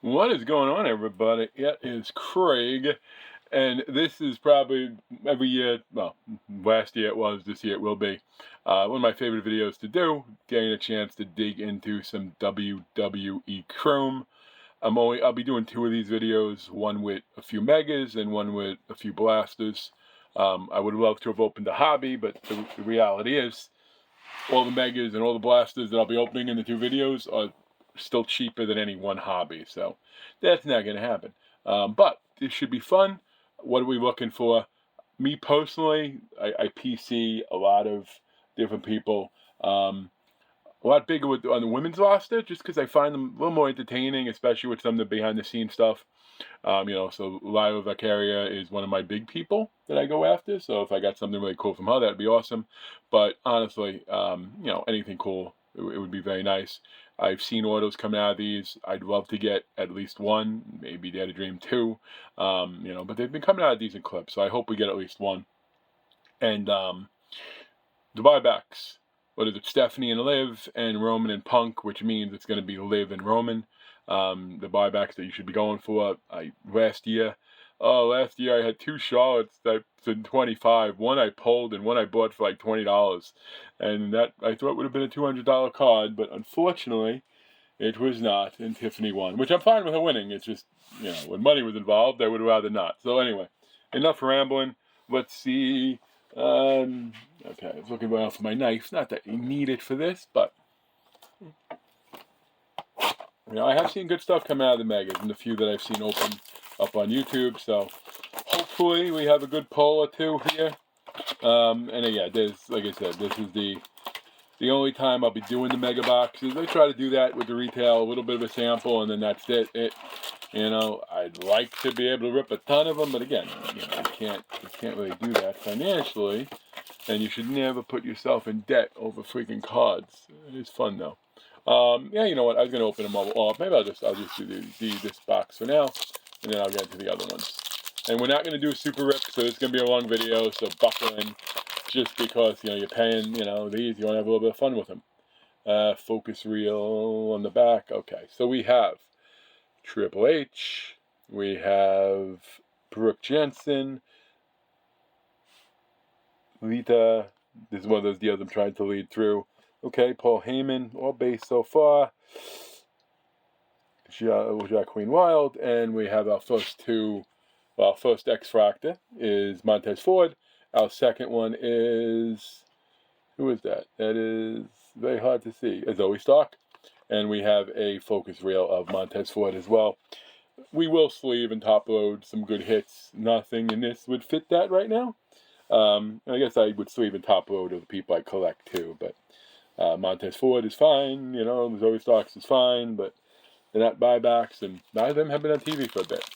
What is going on, everybody? It is Craig, and this is probably every year, well, last year it was, this year it will be, one of my favorite videos to do, getting a chance to dig into some WWE Chrome. I'll be doing two of these videos, one with a few megas and one with a few blasters. I would love to have opened a hobby, but the reality is, all the megas and all the blasters that I'll be opening in the two videos are still cheaper than any one hobby, so that's not going to happen. But this should be fun. What are we looking for? Me personally, I PC a lot of different people. A lot bigger on the women's roster, just because I find them a little more entertaining, especially with some of the behind-the-scenes stuff. So Lyra Vacaria is one of my big people that I go after. So if I got something really cool from her, that'd be awesome. But honestly, anything cool, it would be very nice. I've seen autos coming out of these. I'd love to get at least one, maybe Dare to Dream two. But they've been coming out of decent clips, so I hope we get at least one. And the buybacks. What is it? Stephanie and Liv, and Roman and Punk, which means it's going to be Liv and Roman. The buybacks that you should be going for. Last year I had two Charlottes that said 25. One I pulled and one I bought for like $20, and that I thought would have been a $200 card, but unfortunately, it was not. And Tiffany won, which I'm fine with her winning. It's just when money was involved, I would rather not. So anyway, enough rambling. Let's see. Okay, I was looking around for my knife. Not that you need it for this, but I have seen good stuff come out of the megas, and the few that I've seen open up on YouTube. So hopefully we have a good pull or two here. There's, like I said, this is the only time I'll be doing the mega boxes. I try to do that with the retail, a little bit of a sample, and then that's it. I'd like to be able to rip a ton of them, but again, you can't really do that financially, and you should never put yourself in debt over freaking cards. It is fun though. You know what? I was gonna open them all up. Maybe I'll just do this box for now, and then I'll get into the other ones. And we're not gonna do a super rip, so it's gonna be a long video. So buckle in, just because you're paying these, you want to have a little bit of fun with them. Focus reel on the back. Okay, so we have Triple H, we have Brooke Jensen, Lita. This is one of those deals I'm trying to lead through. Okay, Paul Heyman, all base so far. Queen Wild, and we have our first two. Well, our first X Fractor is Montez Ford. Our second one is, who is that? That is very hard to see. Zoe Stark. And we have a focus reel of Montez Ford as well. We will sleeve and top load some good hits. Nothing in this would fit that right now. I guess I would sleeve and top load of the people I collect too. But Montez Ford is fine. Zoe Starks is fine. But they're not buybacks. And neither of them have been on TV for a bit.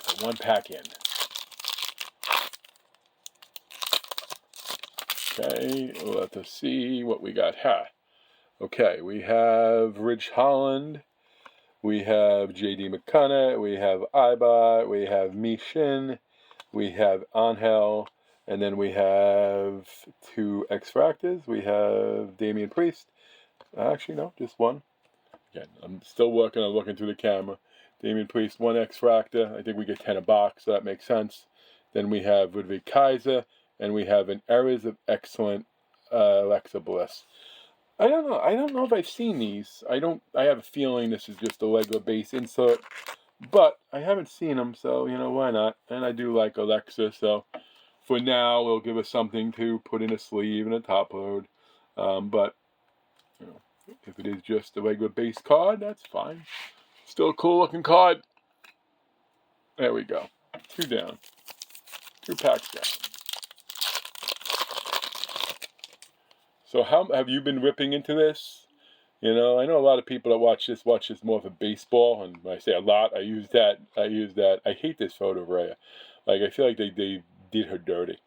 So one pack in. Okay, let us see what we got. Okay, we have Ridge Holland, we have J.D. McConnell, we have Iba, we have Mishin, we have Angel, and then we have two X-Fractors. We have Damian Priest. Actually, no, just one. Again, I'm still working on looking through the camera. Damian Priest, one X-Fractor. I think we get 10 a box, so that makes sense. Then we have Ludwig Kaiser, and we have an Errors of Excellent Alexa Bliss. I don't know if I've seen these. I have a feeling this is just a Lego base insert, but I haven't seen them, so why not? And I do like Alexa, so for now it'll give us something to put in a sleeve and a top load. But if it is just a regular base card, that's fine. Still a cool looking card. There we go. 2 down. 2 packs down. So how have you been ripping into this? I know a lot of people that watch this more for baseball, and when I say a lot, I use that. I hate this photo of Rhea. Like, I feel like they did her dirty.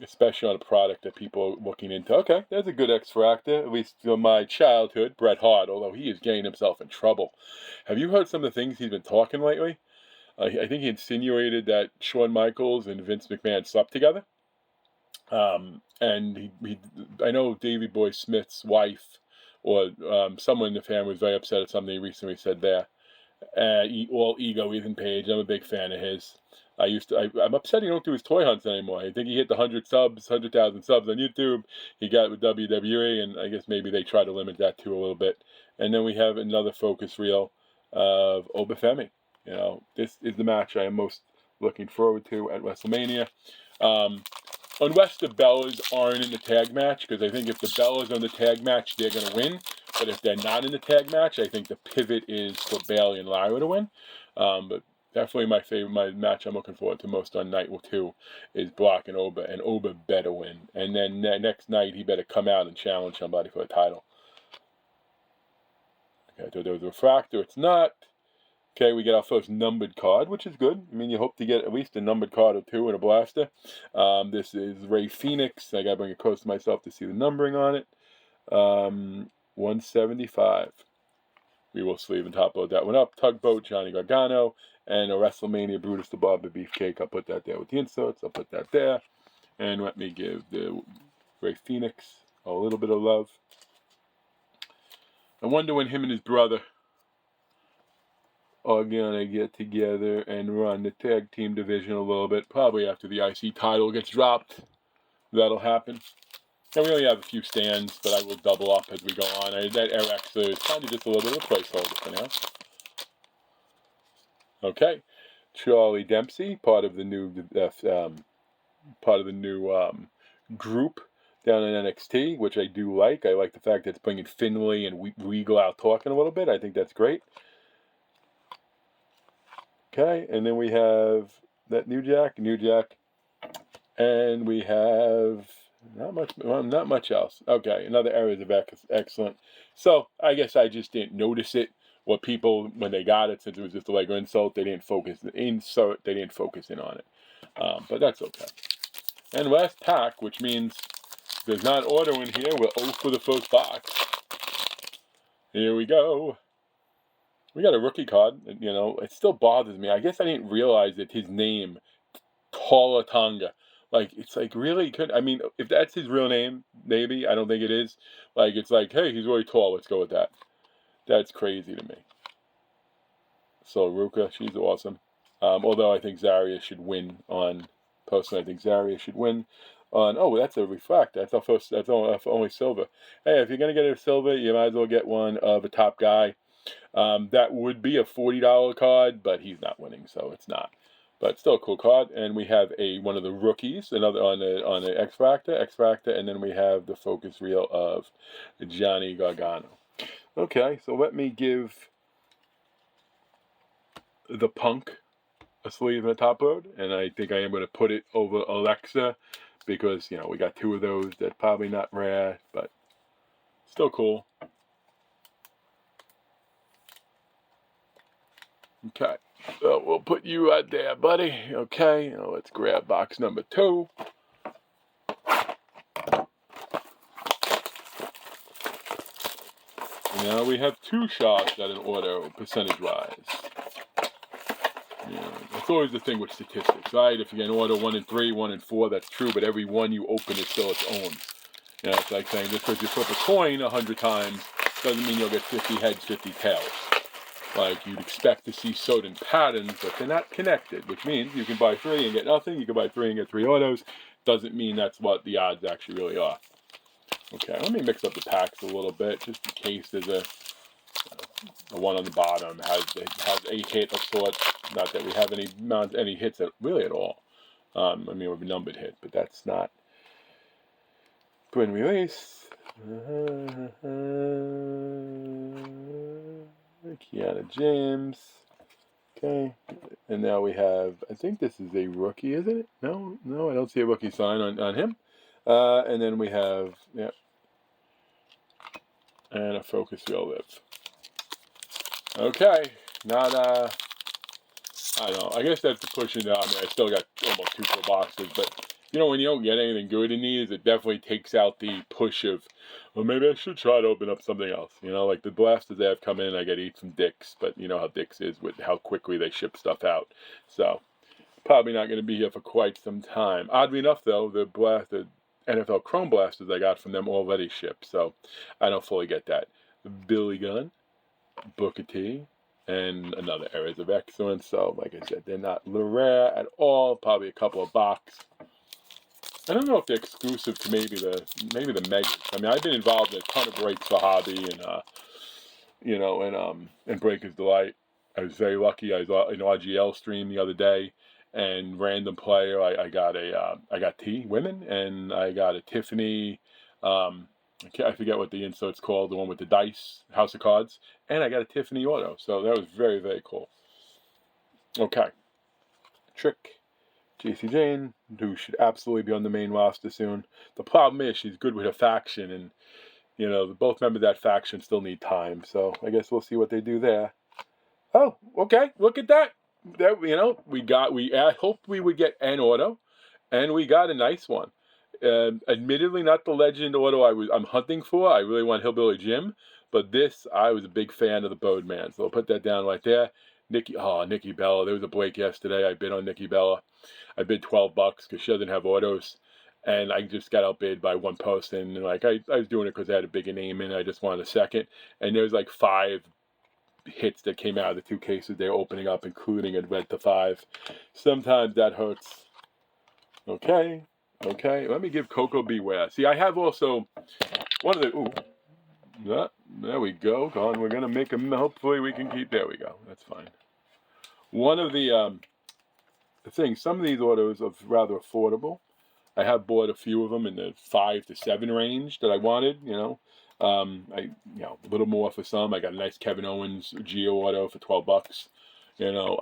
Especially on a product that people are looking into. Okay, there's a good X-Fractor, at least from my childhood, Bret Hart, although he is getting himself in trouble. Have you heard some of the things he's been talking lately? I think he insinuated that Shawn Michaels and Vince McMahon slept together. And I know Davey Boy Smith's wife or someone in the family was very upset at something he recently said there. All ego, Ethan Page. I'm a big fan of his. I'm upset he don't do his toy hunts anymore. I think he hit the 100,000 subs on YouTube. He got with WWE, and I guess maybe they try to limit that too a little bit. And then we have another focus reel of Obafemi. You know, this is the match I am most looking forward to at WrestleMania. Unless the Bellas aren't in the tag match, because I think if the Bellas are in the tag match, they're going to win. But if they're not in the tag match, I think the pivot is for Bayley and Lyra to win. But definitely my match I'm looking forward to most on night 2 is Brock and Oba better win. And then next night, he better come out and challenge somebody for a title. Okay, so there was a refractor. It's not. Okay, we get our first numbered card, which is good. I mean, you hope to get at least a numbered card or 2 in a blaster. This is Ray Phoenix. I got to bring it close to myself to see the numbering on it. 175. We will sleeve and top load that one up. Tugboat, Johnny Gargano, and a WrestleMania Brutus the Barber Beefcake. I'll put that there with the inserts. I'll put that there. And let me give the Ray Phoenix a little bit of love. I wonder when him and his brother are gonna get together and run the tag team division a little bit. Probably after the IC title gets dropped. That'll happen. And we only have a few stands, but I will double up as we go on. That RX is kind of just a little bit of a placeholder for now. Okay, Charlie Dempsey, part of the new group down in NXT, which I do like. I like the fact that it's bringing Finlay and Regal out talking a little bit. I think that's great. Okay, and then we have that New Jack, and we have not much else. Okay, another areas of excellent. So I guess I just didn't notice it. What people, when they got it, since it was just a Lego insult, they didn't focus in on it. But that's okay. And last pack, which means there's not auto in here. We're 0 for the first box. Here we go. We got a rookie card. You know, it still bothers me. I guess I didn't realize that his name, Tolatanga. Like, it's like, really? I mean, if that's his real name, maybe. I don't think it is. Like, it's like, hey, he's really tall. Let's go with that. That's crazy to me. So, Ruka, she's awesome. Although I think Zarya should win on... Personally, I think Zarya should win on... Oh, that's a refract. That's only silver. Hey, if you're going to get a silver, you might as well get one of a top guy. That would be a $40 card, but he's not winning, so it's not. But still a cool card. And we have one of the rookies, another on the X Factor, and then we have the focus reel of Johnny Gargano. Okay, so let me give the Punk a sleeve and a top load, and I think I am going to put it over Alexa because, you know, we got 2 of those. That's probably not rare, but still cool. Okay, so we'll put you out there, buddy. Okay, now let's grab box number 2. Now we have 2 shots at an auto, percentage-wise. Yeah, it's always the thing with statistics, right? If you get an auto 1 in 3, 1 in 4, that's true, but every one you open is still its own. You know, it's like saying just because you flip a coin 100 times doesn't mean you'll get 50 heads, 50 tails. Like, you'd expect to see certain patterns, but they're not connected, which means you can buy 3 and get nothing. You can buy 3 and get 3 autos. Doesn't mean that's what the odds actually really are. Okay, let me mix up the packs a little bit, just in case there's a one on the bottom has a hit of sorts. Not that we have any hits really at all. I mean, we have a numbered hit, but that's not. Twin release. Kiana James. Okay. And now we have, I think this is a rookie, isn't it? No, I don't see a rookie sign on him. And then we have, and a focus real live. Okay. Not, I don't know. I guess that's the pushing down. I mean, I still got almost 2 full boxes, but you know, when you don't get anything good in these, it definitely takes out the push of, well, maybe I should try to open up something else. You know, like the blasters that have come in, I get to eat from Dick's, but you know how Dick's is with how quickly they ship stuff out. So, probably not going to be here for quite some time. Oddly enough, though, the NFL Chrome Blasters I got from them already shipped, so I don't fully get that. Billy Gunn, Booker T, and another Areas of Excellence. So, like I said, they're not rare at all. Probably a couple of box. I don't know if they're exclusive to maybe the Megas. I mean, I've been involved in a ton of breaks for hobby and and Breaker's Delight. I was very lucky. I was in RGL stream the other day, and random player. I got T women, and I got a Tiffany. I forget what the insert's called, the one with the dice, House of Cards, and I got a Tiffany auto. So that was very, very cool. Okay, Trick. JC Jane, who should absolutely be on the main roster soon. The problem is she's good with her faction, and both members of that faction still need time. So I guess we'll see what they do there. Oh, okay, look at that. I hoped we would get an auto, and we got a nice one. Admittedly, not the legend auto I'm hunting for. I really want Hillbilly Jim, but this I was a big fan of the Bodeman, so I'll put that down right there. Nikki Bella. There was a break yesterday. I bid on Nikki Bella. I bid $12 because she doesn't have autos, and I just got outbid by one person. And I was doing it because I had a bigger name in. I just wanted a second, and there was 5 hits that came out of the 2 cases they're opening up, including a red to 5. Sometimes that hurts. Okay, let me give Coco Beware. See, I have also one of the, there we go. Go on, we're going to make them, hopefully we can keep, there we go, that's fine. One of the things, some of these autos are rather affordable. I have bought a few of them in the 5 to 7 range that I wanted, a little more for some. I got a nice Kevin Owens Geo auto for $12.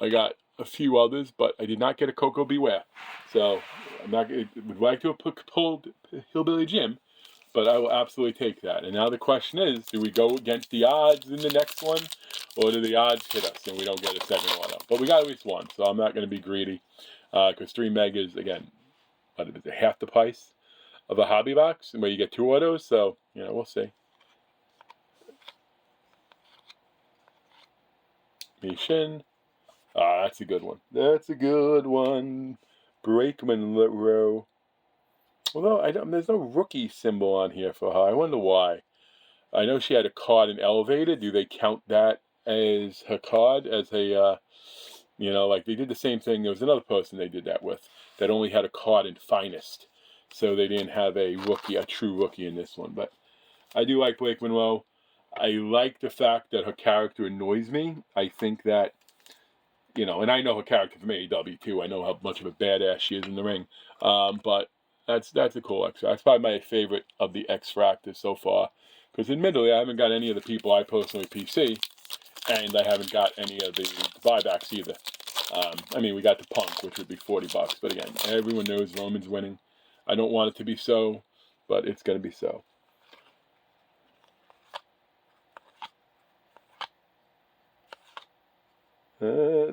I got a few others, but I did not get a Coco Beware. So would like to have pulled Hillbilly Jim, but I will absolutely take that. And now the question is, do we go against the odds in the next one, or do the odds hit us and we don't get a second auto? But we got at least one, so I'm not going to be greedy, because 3 megas, again, what is it, half the price of a hobby box, and where you get 2 autos, so, we'll see. Mishin. That's a good one. That's a good one. Brakeman row. Although there's no rookie symbol on here for her. I wonder why. I know she had a card in Elevated. Do they count that as her card? As a, they did the same thing. There was another person they did that with that only had a card in Finest. So they didn't have a true rookie in this one. But I do like Blake Monroe. I like the fact that her character annoys me. I think that, and I know her character from AEW too. I know how much of a badass she is in the ring. But that's a cool X. That's probably my favorite of the X Fractors so far. Because admittedly, I haven't got any of the people I personally PC, and I haven't got any of the buybacks either. We got the Punk, which would be $40. But again, everyone knows Roman's winning. I don't want it to be so, but it's going to be so.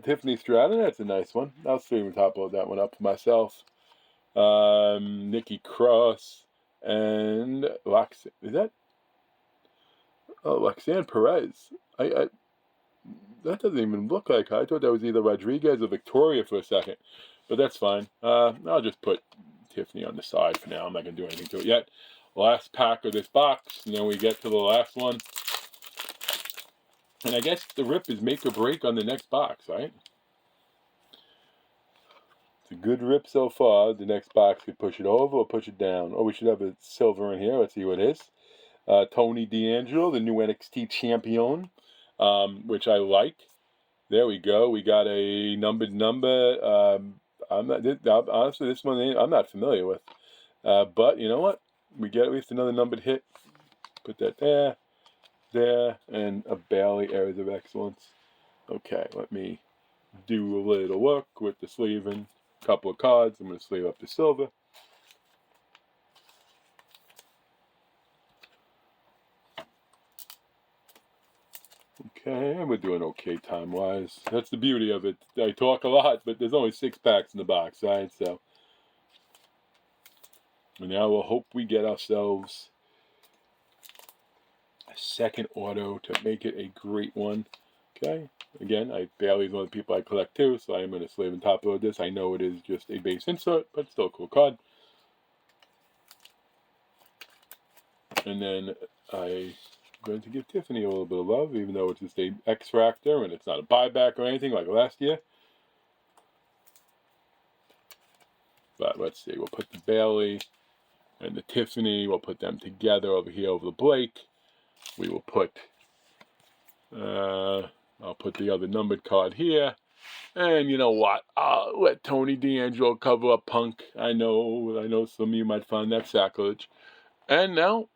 Tiffany Stratton, that's a nice one. I'll see if top load that one up for myself. Nikki Cross and Roxanne. Is that? Oh, Roxanne Perez. That doesn't even look like her. I thought that was either Rodriguez or Victoria for a second, but that's fine. I'll just put Tiffany on the side for now. I'm not gonna do anything to it yet. Last pack of this box, and then we get to the last one. And I guess the rip is make or break on the next box, right? It's a good rip so far. The next box could push it over or push it down. Oh, we should have a silver in here. Let's see what it is. Tony D'Angelo, the new NXT champion, which I like. There we go. We got a numbered number. Honestly, this one I'm not familiar with. But you know what? We get at least another numbered hit. Put that there, and a Bailey Areas of Excellence. Okay, let me do a little work with the sleeving. A couple of cards. I'm going to sleeve up the silver. Okay, we're doing okay time-wise. That's the beauty of it. I talk a lot, but there's only 6 packs in the box, right? So, and now we'll hope we get ourselves a second auto to make it a great one. Okay, again, Bailey's one of the people I collect too, so I'm going to sleeve and top load this. I know it is just a base insert, but still a cool card. And then I'm going to give Tiffany a little bit of love, even though it's just a X-Fractor and it's not a buyback or anything like last year. But let's see, we'll put the Bailey and the Tiffany, we'll put them together over here over the Blake. We will put, I'll put the other numbered card here. And you know what? I'll let Tony D'Angelo cover up Punk. I know some of you might find that sacrilege. And now,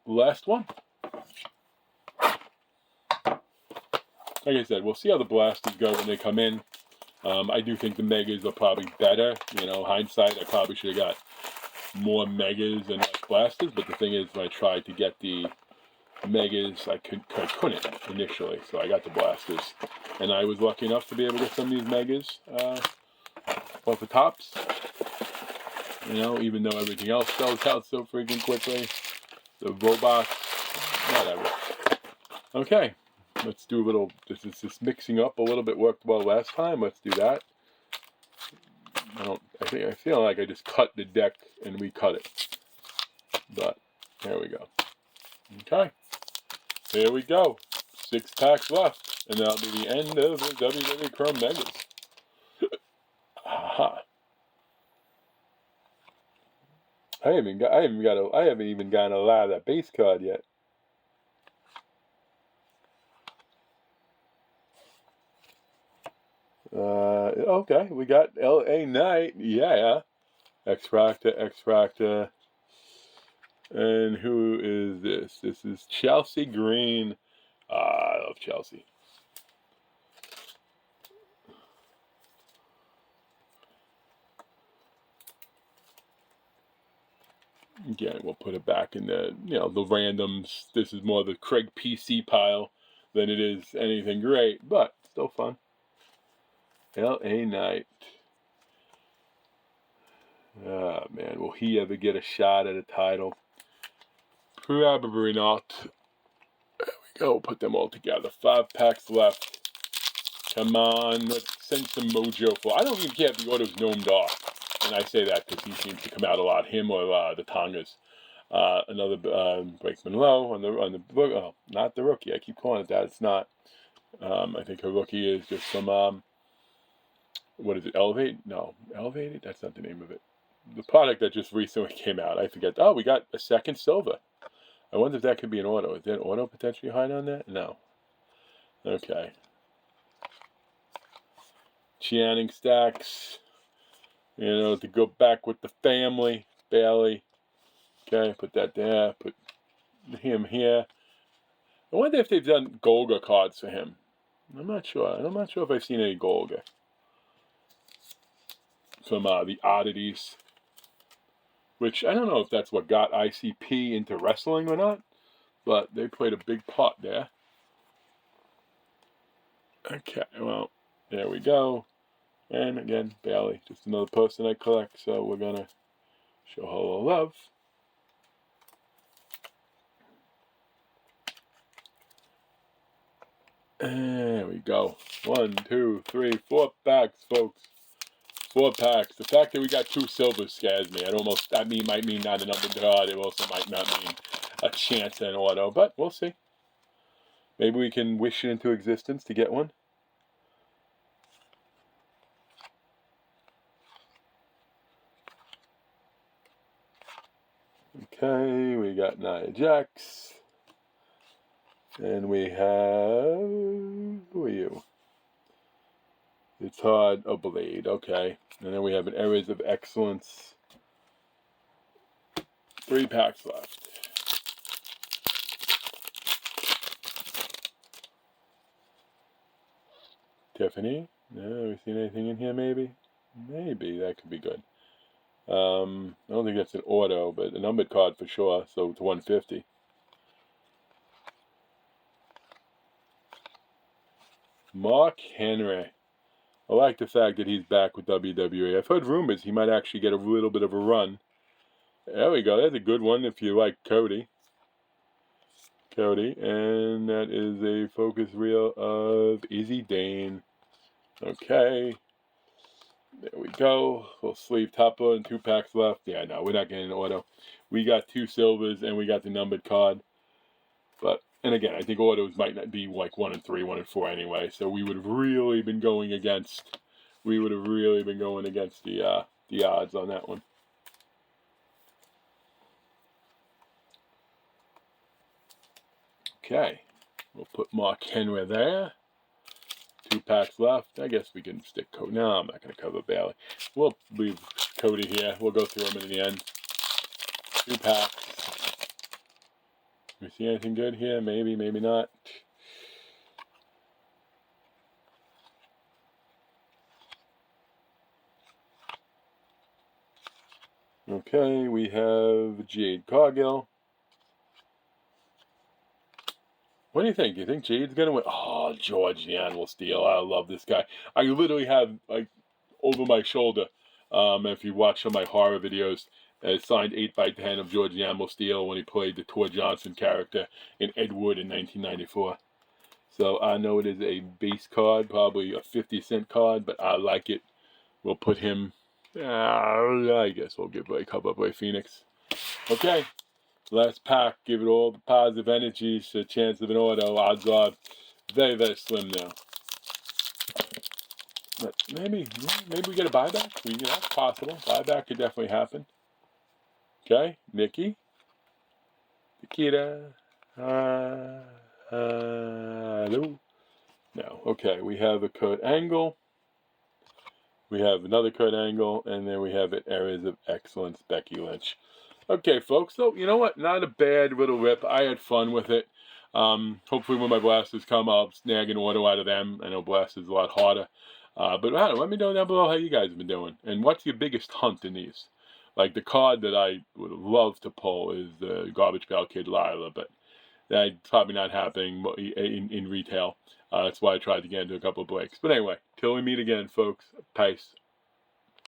last one. Like I said, we'll see how the blasters go when they come in. I do think the megas are probably better. You know, hindsight, I probably should have got more megas and less blasters. But the thing is, when I tried to get the megas, I couldn't initially. So I got the blasters. And I was lucky enough to be able to get some of these megas off the tops. You know, even though everything else sells out so freaking quickly. The robots, whatever. Okay. Let's do a little, this is just mixing up a little bit, worked well last time. Let's do that. I feel like I just cut the deck and recut it. But, there we go. Okay. Here we go. 6 packs left. And that'll be the end of the WWE Chrome Megas. Aha. I haven't even gotten a lot of that base card yet. Okay, we got LA Knight, yeah. X-Fractor. And who is this? This is Chelsea Green. I love Chelsea. Again, we'll put it back in the, the randoms. This is more the Craig PC pile than it is anything great, but still fun. LA Knight. Ah, man, will he ever get a shot at a title? Probably not. There we go, put them all together. 5 packs left. Come on, let's send some mojo for. I don't even care if the auto's gnomed off. And I say that because he seems to come out a lot, him or the Tongas. Another Brakeman Low on the oh, not the rookie. I keep calling it that. It's not. I think her rookie is just some what is it? Elevate? No, Elevated. That's not the name of it. The product that just recently came out. I forget. Oh, we got a second silver. I wonder if that could be an auto. Is there an auto potentially hiding on that? No. Okay. Channing Stacks. To go back with the family. Bailey. Okay, put that there. Put him here. I wonder if they've done Golga cards for him. I'm not sure. I'm not sure if I've seen any Golga from the oddities. Which, I don't know if that's what got ICP into wrestling or not. But they played a big part there. Okay, well, there we go. And again, Bailey, just another person I collect. So we're going to show her a little love. There we go. 1, 2, 3, 4 packs, folks. 4 packs. The fact that we got 2 silvers scares me. That might mean not a numbered card. It also might not mean a chance at an auto, but we'll see. Maybe we can wish it into existence to get one. Okay, we got Nia Jax. And we have, who are you? It's hard, a Blade, okay. And then we have an Areas of Excellence. 3 packs left. Tiffany? No, have we seen anything in here maybe? Maybe, that could be good. I don't think that's an auto, but a numbered card for sure, so it's 150. Mark Henry. I like the fact that he's back with WWE. I've heard rumors he might actually get a little bit of a run. There we go. That's a good one if you like Cody. And that is a focus reel of Izzy Dane. Okay. There we go. Little sleeve topper and 2 packs left. Yeah, no, we're not getting an auto. We got 2 silvers and we got the numbered card. But, and again, I think autos might not be like 1 and 3, 1 and 4 anyway. So we would have really been going against. We would have really been going against the odds on that one. Okay, we'll put Mark Henry there. 2 packs left. I guess we can stick Cody. No, I'm not going to cover Bailey. We'll leave Cody here. We'll go through them in the end. 2 packs. We see anything good here? Maybe, maybe not. Okay, we have Jade Cargill. What do you think? You think Jade's going to win? Oh, George the Animal Steel. I love this guy. I literally have, like, over my shoulder, if you watch some of my horror videos, signed 8x10 of George the Animal Steel when he played the Tor Johnson character in Ed Wood in 1994. So I know it is a base card, probably a 50-cent card, but I like it. We'll put him, I guess we'll give away a couple of Ray Phoenix. Okay. Last pack, give it all the positive energies, a chance of an auto. Odds are very, very slim now. But maybe we get a buyback. That's possible. Buyback could definitely happen. Okay, Nikki. Nikita. Hello. No. Okay, we have a Kurt Angle. We have another Kurt Angle, and then we have it Areas of Excellence, Becky Lynch. Okay, folks, so you know what? Not a bad little rip. I had fun with it. Hopefully when my blasters come, I'll snag an auto out of them. I know blasters is a lot harder. But I don't know, let me know down below how you guys have been doing. And what's your biggest hunt in these? Like the card that I would love to pull is the Garbage Pail Kid Lila, but that's probably not happening in retail. That's why I tried to get into a couple of breaks. But anyway, till we meet again, folks, peace.